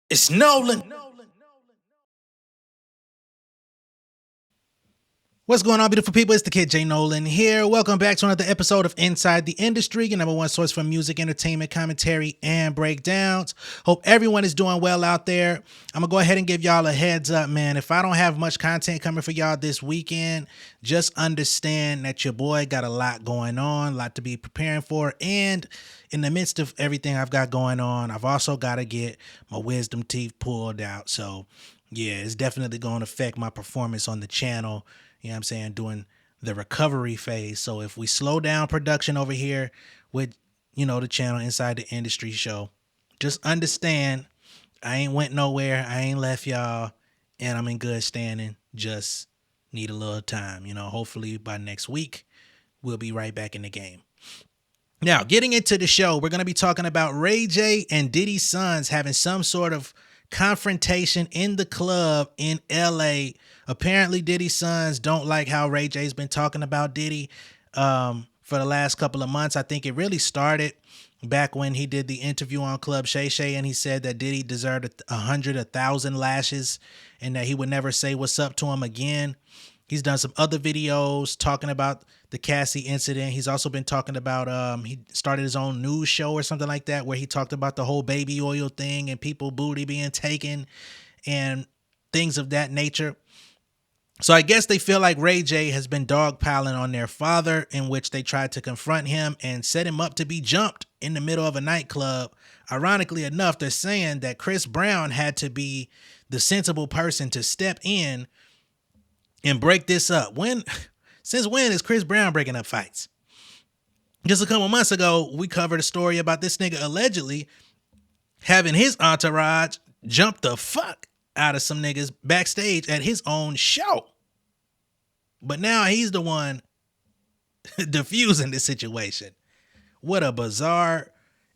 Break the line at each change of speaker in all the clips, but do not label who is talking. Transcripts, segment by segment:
It's Nolan. What's going on, beautiful people? It's the kid J Nolan here. Welcome back to another episode of Inside the Industry, your number one source for music, entertainment, commentary, and breakdowns. Hope everyone is doing well out there. I'm gonna go ahead and give y'all a heads up, man. If I don't have much content coming for y'all this weekend, just understand that your boy got a lot going on, a lot to be preparing for, and in the midst of everything I've got going on, I've also got to get my wisdom teeth pulled out. So yeah, it's definitely going to affect my performance on the channel. You know what I'm saying? Doing the recovery phase. So if we slow down production over here with, the channel Inside the Industry show, just understand I ain't went nowhere. I ain't left y'all, and I'm in good standing. Just need a little time. Hopefully by next week, we'll be right back in the game. Now, getting into the show, we're going to be talking about Ray J and Diddy's sons having some sort of confrontation in the club in LA. Apparently, Diddy's sons don't like how Ray J's been talking about Diddy for the last couple of months. I think it really started back when he did the interview on Club Shay Shay, and he said that Diddy deserved 1,000 lashes and that he would never say what's up to him again. He's done some other videos talking about the Cassie incident. He's also been talking about, he started his own news show or something like that, where he talked about the whole baby oil thing and people booty being taken and things of that nature. So I guess they feel like Ray J has been dogpiling on their father, in which they tried to confront him and set him up to be jumped in the middle of a nightclub. Ironically enough, they're saying that Chris Brown had to be the sensible person to step in and break this up. Since when is Chris Brown breaking up fights? Just a couple months ago, we covered a story about this nigga allegedly having his entourage jump the fuck out of some niggas backstage at his own show. But now he's the one diffusing the situation. What a bizarre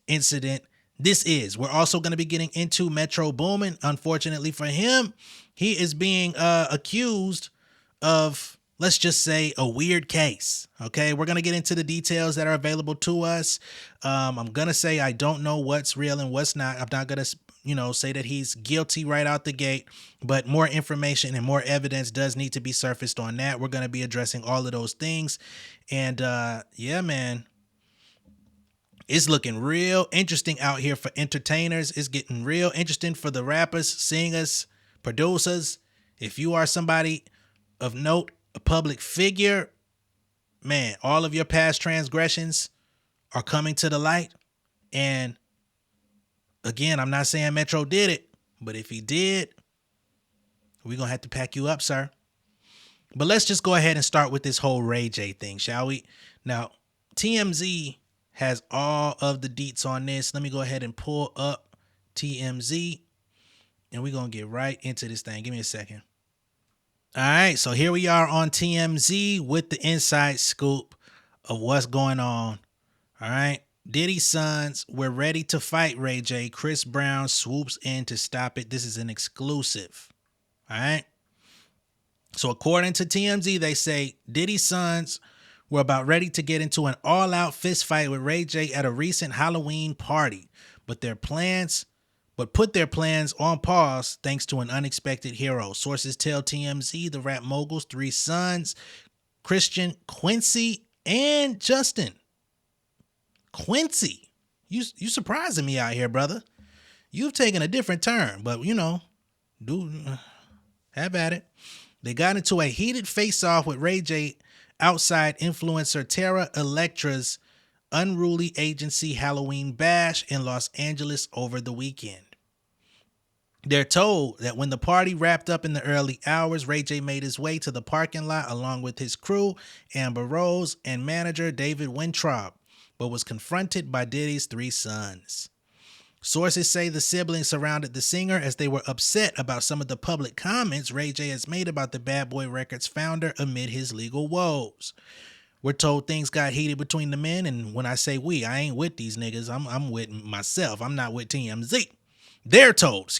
incident this is. We're also going to be getting into Metro Boomin. Unfortunately for him, he is being accused of, let's just say, a weird case. Okay, we're going to get into the details that are available to us. I'm going to say I don't know what's real and what's not. I'm not going to, say that he's guilty right out the gate, but more information and more evidence does need to be surfaced on that. We're going to be addressing all of those things. And yeah, man, it's looking real interesting out here for entertainers. It's getting real interesting for the rappers, singers, producers. If you are somebody of note, a public figure, man, all of your past transgressions are coming to the light. And again, I'm not saying Metro did it, but if he did, we're going to have to pack you up, sir. But let's just go ahead and start with this whole Ray J thing, shall we? Now, TMZ has all of the deets on this. Let me go ahead and pull up TMZ, and we're going to get right into this thing. Give me a second. All right, so here we are on TMZ with the inside scoop of what's going on. All right, Diddy's sons were ready to fight Ray J. Chris Brown swoops in to stop it. This is an exclusive. All right. So according to TMZ, they say Diddy's sons were about ready to get into an all-out fist fight with Ray J at a recent Halloween party, but put their plans on pause thanks to an unexpected hero. Sources tell TMZ the rap mogul's three sons, Christian, Quincy, and Justin. Quincy, you surprising me out here, brother. You've taken a different turn, but have at it. They got into a heated face-off with Ray J outside influencer Terra Electra's unruly agency Halloween Bash in Los Angeles over the weekend. They're told that when the party wrapped up in the early hours, Ray J made his way to the parking lot along with his crew, Amber Rose, and manager David Wintraub, but was confronted by Diddy's three sons. Sources say the siblings surrounded the singer as they were upset about some of the public comments Ray J has made about the Bad Boy Records founder amid his legal woes. We're told things got heated between the men, and when I say we, I ain't with these niggas. I'm with myself. I'm not with TMZ. They're told,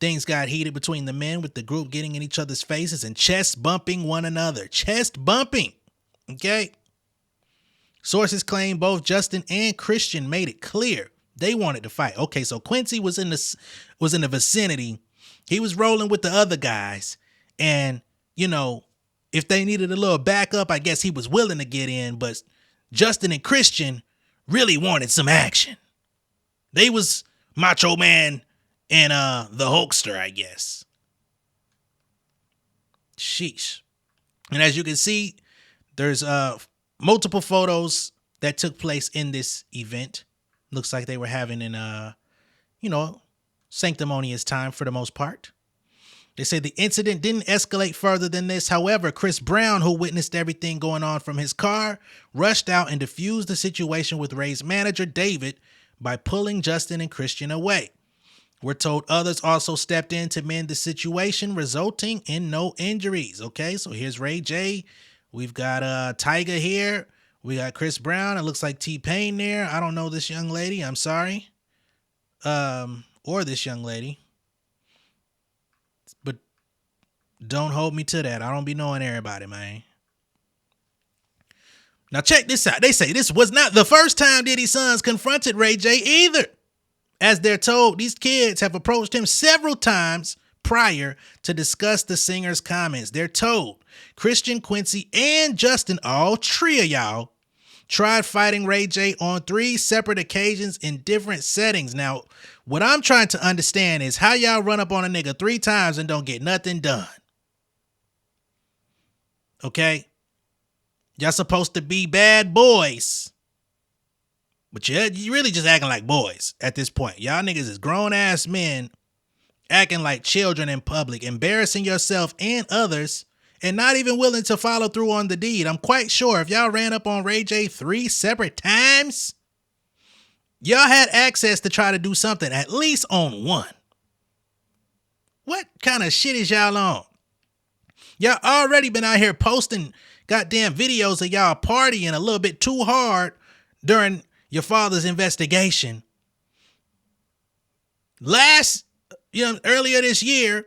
things got heated between the men, with the group getting in each other's faces and chest bumping one another. Chest bumping. Okay? Sources claim both Justin and Christian made it clear They wanted to fight. Okay, so Quincy was in the vicinity. He was rolling with the other guys, and you know, if they needed a little backup, I guess he was willing to get in. But Justin and Christian really wanted some action. They was Macho Man and the Hulkster, I guess. Sheesh. And as you can see, there's multiple photos that took place in this event. Looks like they were having an sanctimonious time for the most part. They say the incident didn't escalate further than this. However, Chris Brown, who witnessed everything going on from his car, rushed out and diffused the situation with Ray's manager, David, by pulling Justin and Christian away. We're told others also stepped in to mend the situation, resulting in no injuries. Okay, so here's Ray J. We've got Tyga here. We got Chris Brown. It looks like T-Pain there. I don't know this young lady. I'm sorry. Or this young lady. But don't hold me to that. I don't be knowing everybody, man. Now check this out. They say this was not the first time Diddy's sons confronted Ray J either. As they're told, these kids have approached him several times prior to discuss the singer's comments. They're told Christian, Quincy, and Justin, all three of y'all, tried fighting Ray J on 3 separate occasions in different settings. Now, what I'm trying to understand is how y'all run up on a nigga 3 times and don't get nothing done. Okay? Y'all supposed to be bad boys. But you really just acting like boys at this point. Y'all niggas is grown-ass men acting like children in public, embarrassing yourself and others, and not even willing to follow through on the deed. I'm quite sure if y'all ran up on Ray J 3 separate times, y'all had access to try to do something at least on one. What kind of shit is y'all on? Y'all already been out here posting goddamn videos of y'all partying a little bit too hard during your father's investigation. Earlier this year,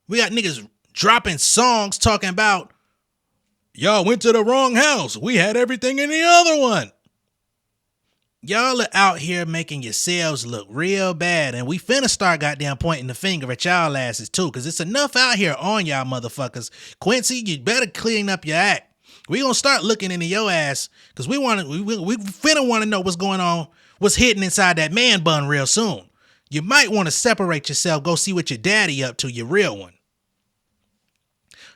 we got niggas dropping songs talking about, y'all went to the wrong house. We had everything in the other one. Y'all are out here making yourselves look real bad, and we finna start goddamn pointing the finger at y'all asses too, because it's enough out here on y'all motherfuckers. Quincy, you better clean up your act. We gonna start looking into your ass, because we finna want to know what's going on, what's hidden inside that man bun real soon. You might want to separate yourself, go see what your daddy up to, your real one.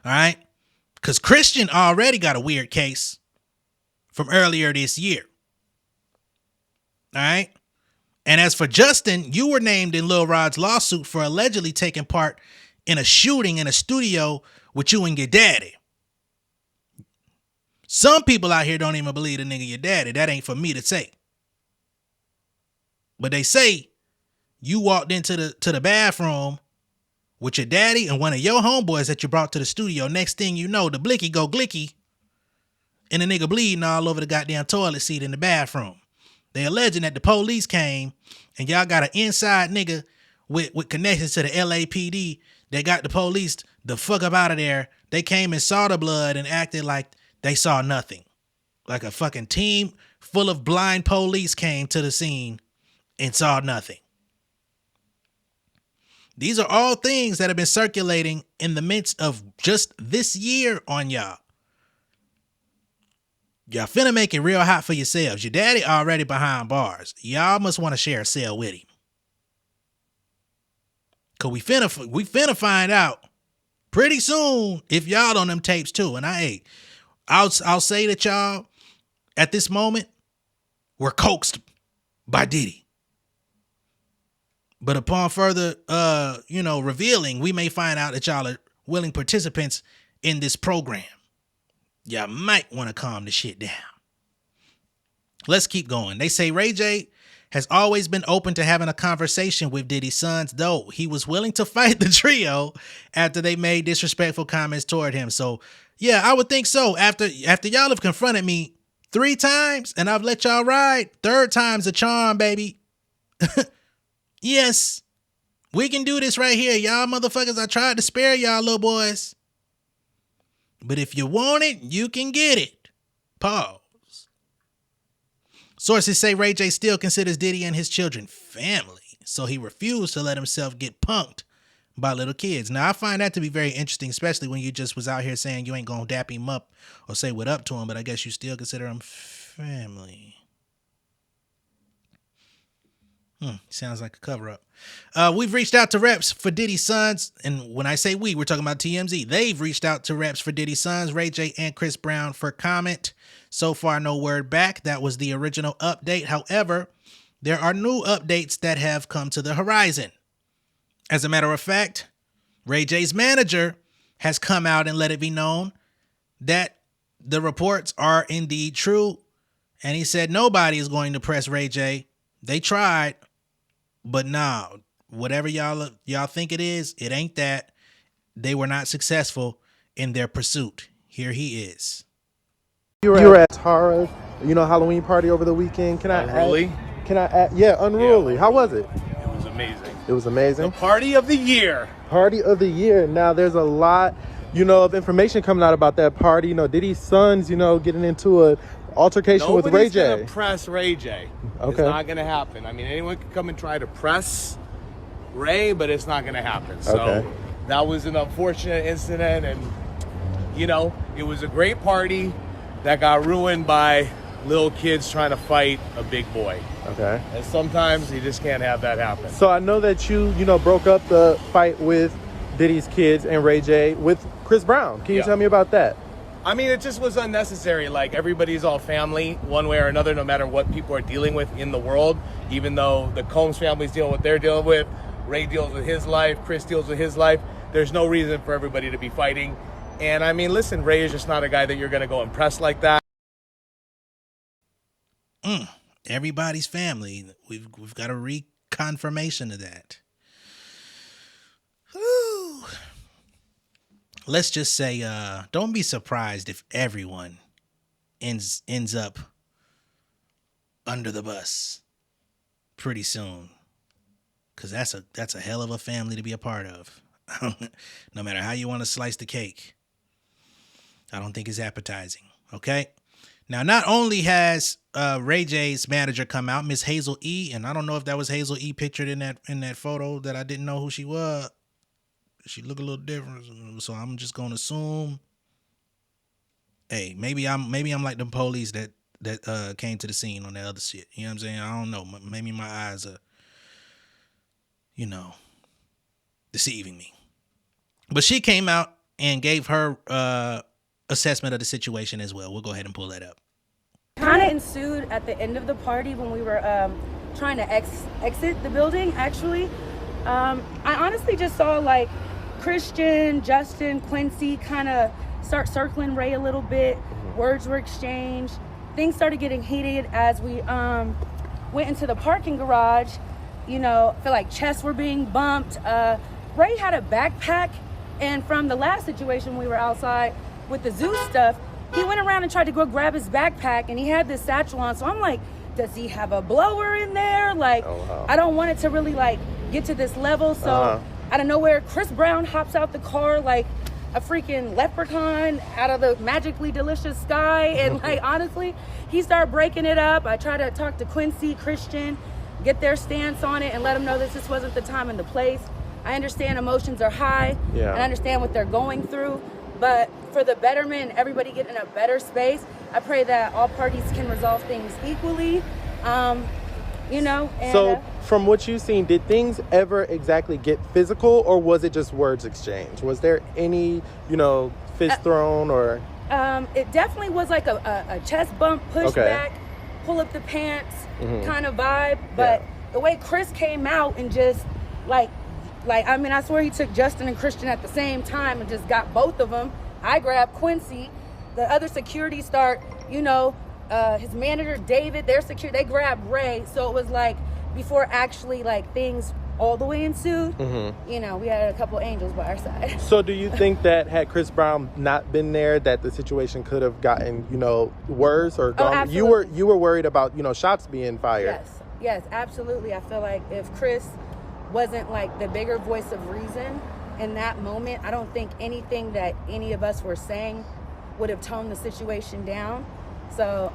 All right? Because Christian already got a weird case from earlier this year. All right? And as for Justin, you were named in Lil Rod's lawsuit for allegedly taking part in a shooting in a studio with you and your daddy. Some people out here don't even believe the nigga your daddy. That ain't for me to say. But they say you walked into the bathroom with your daddy and one of your homeboys that you brought to the studio. Next thing you know, the blicky go glicky and the nigga bleeding all over the goddamn toilet seat in the bathroom. They alleging that the police came and y'all got an inside nigga with connections to the LAPD that got the police the fuck up out of there. They came and saw the blood and acted like they saw nothing. Like a fucking team full of blind police came to the scene and saw nothing. These are all things that have been circulating in the midst of just this year on y'all. Y'all finna make it real hot for yourselves. Your daddy already behind bars. Y'all must want to share a cell with him. Cause we finna find out pretty soon if y'all on them tapes too. And I'll say that y'all at this moment were coaxed by Diddy. But upon further, revealing, we may find out that y'all are willing participants in this program. Y'all might want to calm the shit down. Let's keep going. They say Ray J has always been open to having a conversation with Diddy's sons, though he was willing to fight the trio after they made disrespectful comments toward him. So, yeah, I would think so. After y'all have confronted me 3 times and I've let y'all ride, 3rd time's a charm, baby. Yes, we can do this right here. Y'all motherfuckers, I tried to spare y'all little boys. But if you want it, you can get it. Pause. Sources say Ray J still considers Diddy and his children family, so he refused to let himself get punked by little kids. Now, I find that to be very interesting, especially when you just was out here saying you ain't gonna dap him up or say what up to him, but I guess you still consider him family. Sounds like a cover-up. We've reached out to reps for Diddy's sons, and when I say we, we're talking about TMZ. They've reached out to reps for Diddy's sons, Ray J and Chris Brown, for comment. So far, no word back. That was the original update. However, there are new updates that have come to the horizon. As a matter of fact, Ray J's manager has come out and let it be known that the reports are indeed true, and he said nobody is going to press Ray J. They tried. But no, whatever y'all think it is, it ain't that. They were not successful in their pursuit. Here he is.
You were at Tara's, Halloween party over the weekend.
Unruly?
Yeah, Unruly.
Yeah. How was it?
It was amazing. It was amazing?
The party of the year.
Party of the year. Now, there's a lot, of information coming out about that party. Diddy's sons, getting into a altercation with Ray J.
Nobody's gonna press Ray J.
Okay.
It's not gonna happen. I mean, anyone can come and try to press Ray, but it's not gonna happen. So that was an unfortunate incident, and it was a great party that got ruined by little kids trying to fight a big boy.
Okay.
And sometimes you just can't have that happen.
So I know that you broke up the fight with Diddy's kids and Ray J with Chris Brown. Can you tell me about that?
I mean, it just was unnecessary. Like, everybody's all family, one way or another, no matter what people are dealing with in the world. Even though the Combs family's dealing with what they're dealing with, Ray deals with his life, Chris deals with his life. There's no reason for everybody to be fighting. And I mean, listen, Ray is just not a guy that you're going to go impress like that.
Everybody's family. We've got a reconfirmation of that. Whew. Let's just say, don't be surprised if everyone ends up under the bus pretty soon, because that's a hell of a family to be a part of. No matter how you want to slice the cake, I don't think it's appetizing. Okay. Now, not only has Ray J's manager come out, Miss Hazel E., and I don't know if that was Hazel E. pictured in that photo that I didn't know who she was. She look a little different, so I'm just gonna assume. Hey, maybe I'm like the police that came to the scene on that other shit. You know what I'm saying? I don't know. Maybe my eyes are, deceiving me. But she came out and gave her assessment of the situation as well. We'll go ahead and pull that up.
Kind of ensued at the end of the party when we were trying to exit the building. Actually, I honestly just saw like Christian, Justin, Quincy kind of start circling Ray a little bit. Words were exchanged. Things started getting heated as we went into the parking garage. I feel like chests were being bumped. Ray had a backpack, and from the last situation we were outside with the zoo stuff, he went around and tried to go grab his backpack, and he had this satchel on. So I'm like, does he have a blower in there? Like, I don't want it to really like get to this level. So out of nowhere, Chris Brown hops out the car like a freaking leprechaun out of the magically delicious sky. And like, honestly, he started breaking it up. I tried to talk to Quincy, Christian, get their stance on it and let them know that this wasn't the time and the place. I understand emotions are high and I understand what they're going through, but for the betterment and everybody get in a better space, I pray that all parties can resolve things equally.
So from what you've seen, did things ever exactly get physical, or was it just words exchanged? Was there any, fist thrown or?
It definitely was like a chest bump, push back, pull up the pants kind of vibe. But the way Chris came out and just I swear he took Justin and Christian at the same time and just got both of them. I grabbed Quincy. The other security start, his manager, David, their security, they grabbed Ray. So it was like, before actually like things all the way ensued, we had a couple angels by our side.
So do you think that had Chris Brown not been there, that the situation could have gotten, worse or gone?
Absolutely.
You were worried about, shots being fired.
Yes, absolutely. I feel like if Chris wasn't like the bigger voice of reason in that moment, I don't think anything that any of us were saying would have toned the situation down. So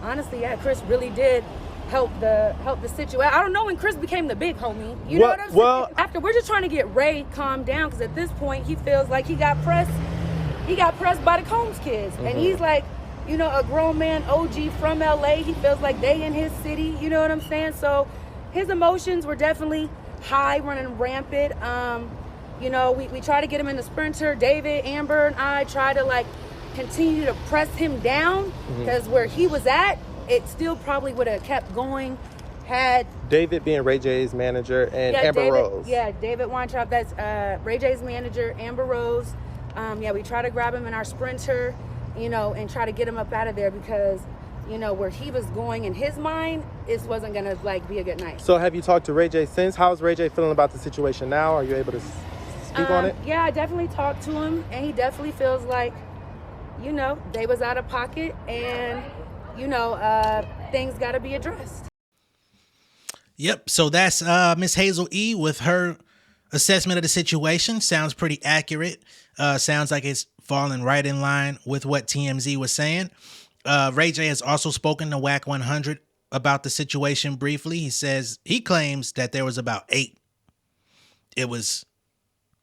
honestly, yeah, Chris really did help the situation. I don't know when Chris became the big homie. You know what I'm saying?
Well,
After we're just trying to get Ray calmed down, because at this point he feels like he got pressed. He got pressed by the Combs kids, and he's like, you know, a grown man, OG from LA. He feels like they in his city. You know what I'm saying? So his emotions were definitely high, running rampant. You know, we try to get him in the sprinter. David, Amber, and I try to like continue to press him down, because where he was at, it still probably would have kept going had
David being Ray J's manager and Amber
David,
Rose.
Yeah, David Weintraub, that's Ray J's manager, Amber Rose. Yeah, we try to grab him in our sprinter, you know, and try to get him up out of there, because, you know, where he was going in his mind, it wasn't gonna like be a good night.
So have you talked to Ray J since? How's Ray J feeling about the situation now? Are you able to speak on it?
Yeah, I definitely talked to him, and he definitely feels like, you know, they was out of pocket, and, you know, things got to be addressed.
Yep. So that's Miss Hazel E with her assessment of the situation. Sounds pretty accurate. Sounds like it's falling right in line with what TMZ was saying. Ray J has also spoken to WAC 100 about the situation briefly. He claims that there was about 8. It was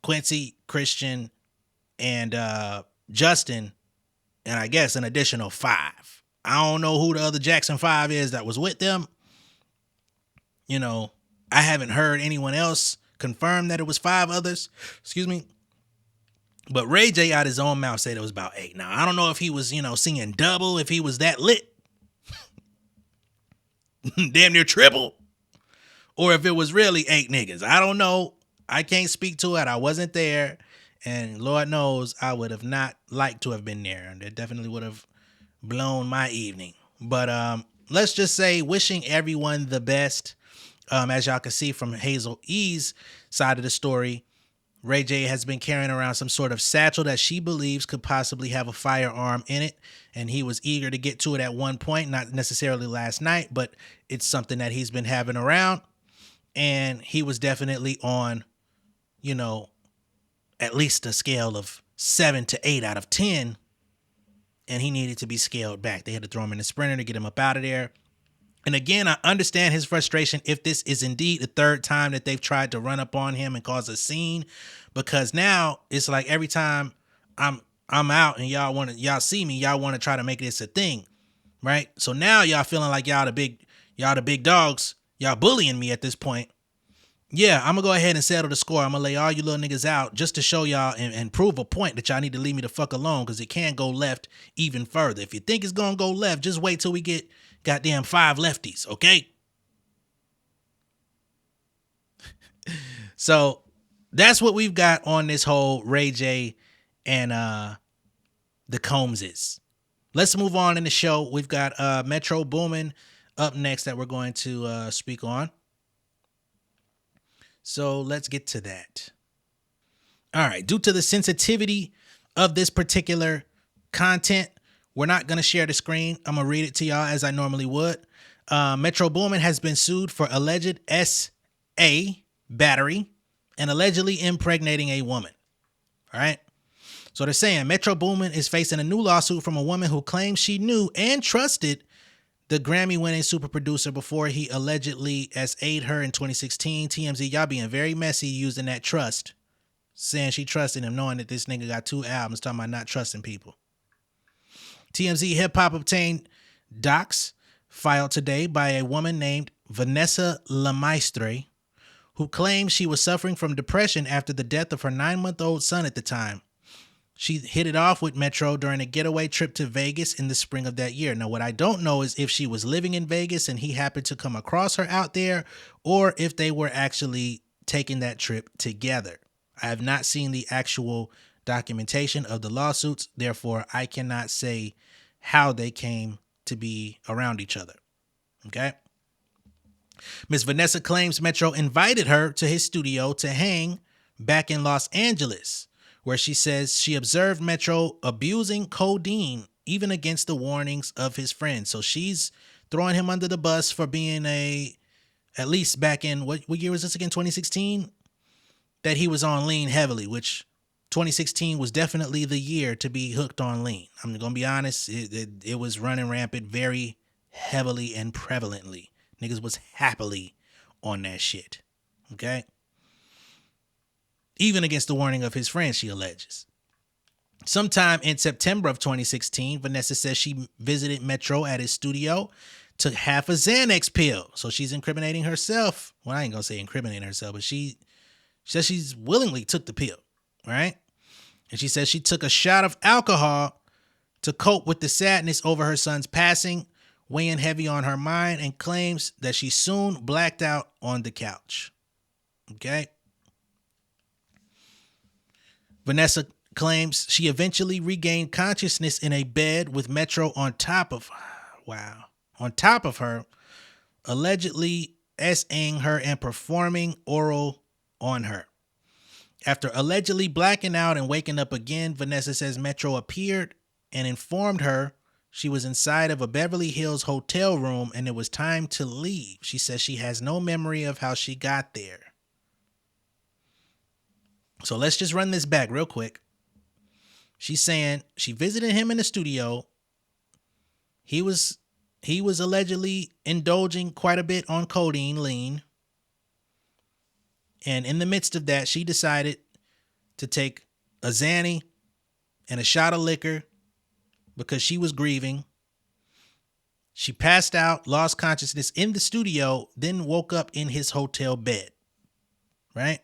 Quincy, Christian, and Justin, and I guess an additional 5. I don't know who the other Jackson 5 is that was with them. You know, I haven't heard anyone else confirm that it was 5 others. Excuse me. But Ray J out his own mouth said it was about 8. Now, I don't know if he was, you know, singing double, if he was that lit. Damn near triple. Or if it was really 8 niggas. I don't know. I can't speak to it. I wasn't there. And Lord knows I would have not liked to have been there. And it definitely would have blown my evening. But let's just say wishing everyone the best. As y'all can see from Hazel E's side of the story, Ray J has been carrying around some sort of satchel that she believes could possibly have a firearm in it. And he was eager to get to it at one point, not necessarily last night, but it's something that he's been having around. And he was definitely on, you know, at least a scale of 7 to 8 out of 10. And he needed to be scaled back. They had to throw him in the sprinter to get him up out of there. And again, I understand his frustration if this is indeed the 3rd time that they've tried to run up on him and cause a scene, because now it's like every time I'm out and y'all see me, y'all want to try to make this a thing, right? So now y'all feeling like y'all the big dogs, y'all bullying me at this point. Yeah, I'm gonna go ahead and settle the score. I'm gonna lay all you little niggas out just to show y'all and prove a point that y'all need to leave me the fuck alone, because it can go left even further. If you think it's gonna go left, just wait till we get goddamn 5 lefties, okay? So that's what we've got on this whole Ray J and the Combses. Let's move on in the show. We've got Metro Boomin up next that we're going to speak on. So let's get to that. All right. Due to the sensitivity of this particular content, we're not going to share the screen. I'm going to read it to y'all as I normally would. Metro Boomin has been sued for alleged SA battery and allegedly impregnating a woman. All right. So they're saying Metro Boomin is facing a new lawsuit from a woman who claims she knew and trusted the Grammy-winning super producer before he allegedly SA'd her in 2016. TMZ, y'all being very messy using that trust, saying she trusted him, knowing that this nigga got 2 albums, talking about not trusting people. TMZ Hip Hop obtained docs filed today by a woman named Vanessa Lemaistre, who claims she was suffering from depression after the death of her 9-month-old son at the time. She hit it off with Metro during a getaway trip to Vegas in the spring of that year. Now, what I don't know is if she was living in Vegas and he happened to come across her out there, or if they were actually taking that trip together. I have not seen the actual documentation of the lawsuits. Therefore, I cannot say how they came to be around each other. Okay. Miss Vanessa claims Metro invited her to his studio to hang back in Los Angeles, where she says she observed Metro abusing codeine even against the warnings of his friends. So she's throwing him under the bus for being at least back in, what year was this again, 2016? That he was on lean heavily, which 2016 was definitely the year to be hooked on lean. I'm going to be honest. It was running rampant very heavily and prevalently. Niggas was happily on that shit. Okay? Even against the warning of his friends, she alleges. Sometime in September of 2016, Vanessa says she visited Metro at his studio, took half a Xanax pill. So she's incriminating herself. Well, I ain't going to say incriminating herself, but she says she's willingly took the pill, right? And she says she took a shot of alcohol to cope with the sadness over her son's passing, weighing heavy on her mind, and claims that she soon blacked out on the couch. Okay? Vanessa claims she eventually regained consciousness in a bed with Metro on top of her, allegedly S-ing her and performing oral on her. After allegedly blacking out and waking up again, Vanessa says Metro appeared and informed her she was inside of a Beverly Hills hotel room and it was time to leave. She says she has no memory of how she got there. So let's just run this back real quick. She's saying she visited him in the studio. He was allegedly indulging quite a bit on codeine, lean. And in the midst of that, she decided to take a Xanny and a shot of liquor because she was grieving. She passed out, lost consciousness in the studio, then woke up in his hotel bed. Right?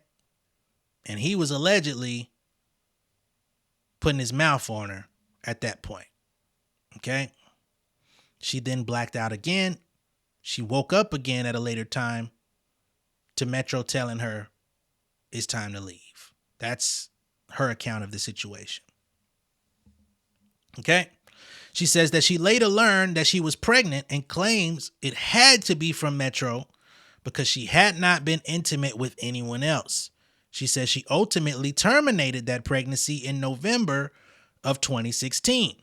And he was allegedly putting his mouth on her at that point. Okay? She then blacked out again. She woke up again at a later time to Metro telling her it's time to leave. That's her account of the situation. Okay? She says that she later learned that she was pregnant and claims it had to be from Metro because she had not been intimate with anyone else. She says she ultimately terminated that pregnancy in November of 2016.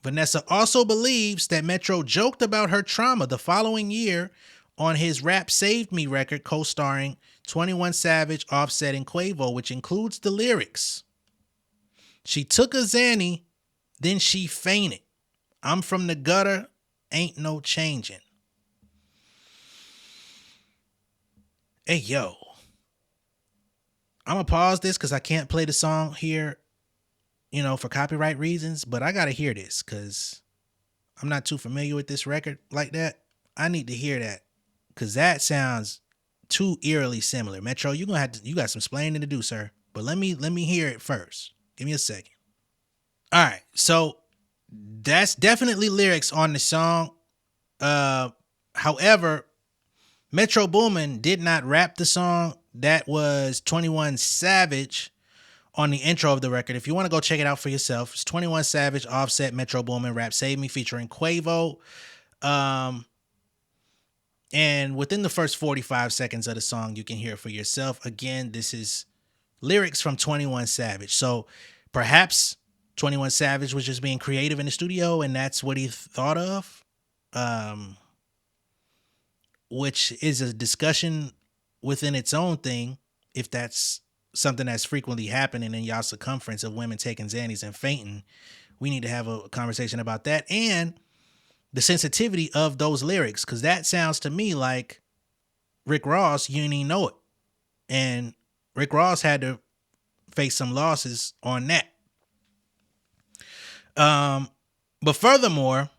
Vanessa also believes that Metro joked about her trauma the following year on his Rap Saved Me record co-starring 21 Savage, Offset, and Quavo, which includes the lyrics. She took a Xanny, then she fainted. I'm from the gutter, ain't no changing. Hey, yo. I'm going to pause this because I can't play the song here, for copyright reasons, but I got to hear this because I'm not too familiar with this record like that. I need to hear that because that sounds too eerily similar. Metro, you got some explaining to do, sir, but let me hear it first. Give me a second. All right. So that's definitely lyrics on the song. However, Metro Boomin did not rap the song. That was 21 Savage on the intro of the record. If you want to go check it out for yourself, it's 21 Savage, Offset, Metro Boomin, Rap Save Me featuring Quavo. And within the first 45 seconds of the song, you can hear it for yourself. Again, this is lyrics from 21 Savage. So perhaps 21 Savage was just being creative in the studio and that's what he thought of. Which is a discussion within its own thing, if that's something that's frequently happening in y'all circumference of women taking Xannies and fainting. We need to have a conversation about that and the sensitivity of those lyrics, because that sounds to me like Rick Ross, you didn't even know it. And Rick Ross had to face some losses on that. But furthermore,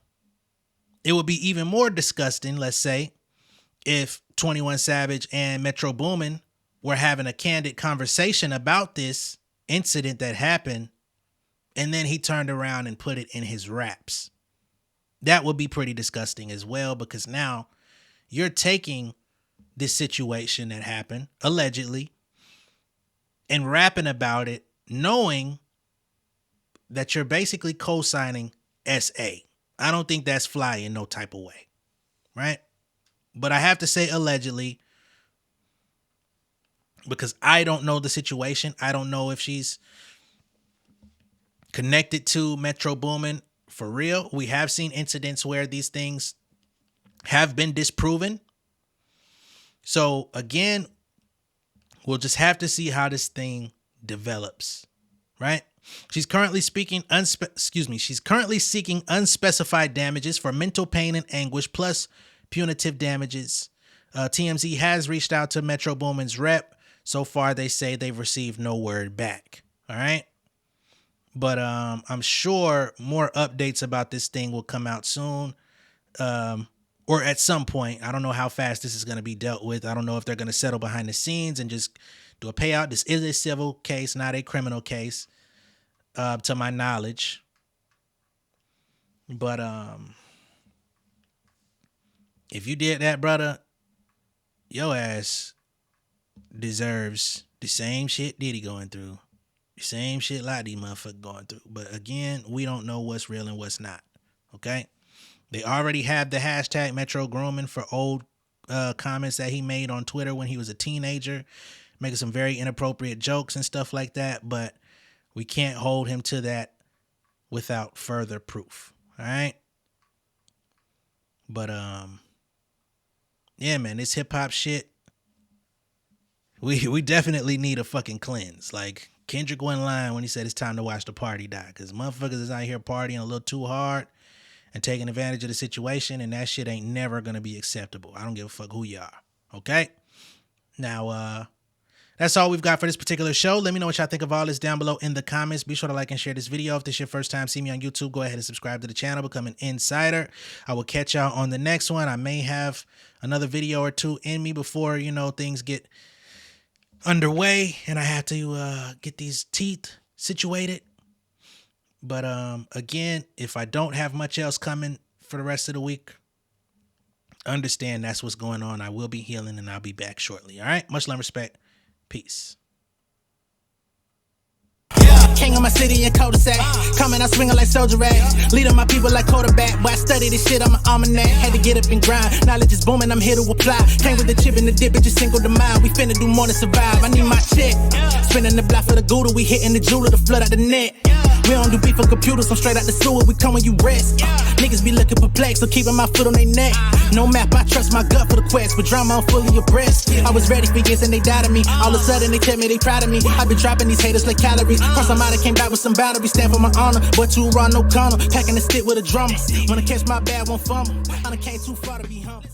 it would be even more disgusting, let's say, if 21 Savage and Metro Boomin were having a candid conversation about this incident that happened, and then he turned around and put it in his raps. That would be pretty disgusting as well, because now you're taking this situation that happened, allegedly, and rapping about it, knowing that you're basically co-signing SA. I don't think that's fly in no type of way, right? But I have to say allegedly, because I don't know the situation. I don't know if she's connected to Metro Boomin for real. We have seen incidents where these things have been disproven. So again, we'll just have to see how this thing develops, right? She's currently seeking unspecified damages for mental pain and anguish plus punitive damages. TMZ has reached out to Metro Boomin's rep. So far, they say they've received no word back. All right. But I'm sure more updates about this thing will come out soon. Or at some point. I don't know how fast this is going to be dealt with. I don't know if they're going to settle behind the scenes and just do a payout. This is a civil case, not a criminal case, to my knowledge. But if you did that, brother, your ass deserves the same shit Diddy going through. The same shit a lot of these motherfuckers going through. But again, we don't know what's real and what's not. Okay? They already have the hashtag Metro Grooming for old comments that he made on Twitter when he was a teenager, making some very inappropriate jokes and stuff like that. But we can't hold him to that without further proof. All right? But, yeah, man, this hip hop shit, we definitely need a fucking cleanse. Like, Kendrick wasn't lying when he said it's time to watch the party die, because motherfuckers is out here partying a little too hard and taking advantage of the situation, and that shit ain't never gonna be acceptable. I don't give a fuck who you are. Okay? Now, that's all we've got for this particular show. Let me know what y'all think of all this down below in the comments. Be sure to like and share this video. If this is your first time seeing me on YouTube, go ahead and subscribe to the channel, become an insider. I will catch y'all on the next one. I may have another video or two in me before, things get underway and I have to get these teeth situated. But again, if I don't have much else coming for the rest of the week, understand that's what's going on. I will be healing and I'll be back shortly. All right? Much love and respect. Peace.
King of my city and cul-de-sac. Coming out swinging like soldier rags. Leading my people like quarterback. Boy, I study this shit, I'm an almanac. Had to get up and grind. Knowledge is booming, I'm here to apply. Came with the chip and the dip, it just single the mind. We finna do more than survive. I need my check. Spinning the block for the Gouda. We hitting the jeweler to flood out the net. We don't do beef for computers, I'm straight out the sewer. We come when you rest. Niggas be looking perplexed, so keeping my foot on their neck. No map, I trust my gut for the quest. With drama, I'm fully abreast. I was ready for years and they doubted me. All of a sudden they tell me they proud of me. I been dropping these haters like calories. Cross them out, I came back with some boundaries. Stand for my honor, but too raw, no corner. Packing the stick with a drummer. Wanna catch my bad, won't fumble. I done came too far to be humble.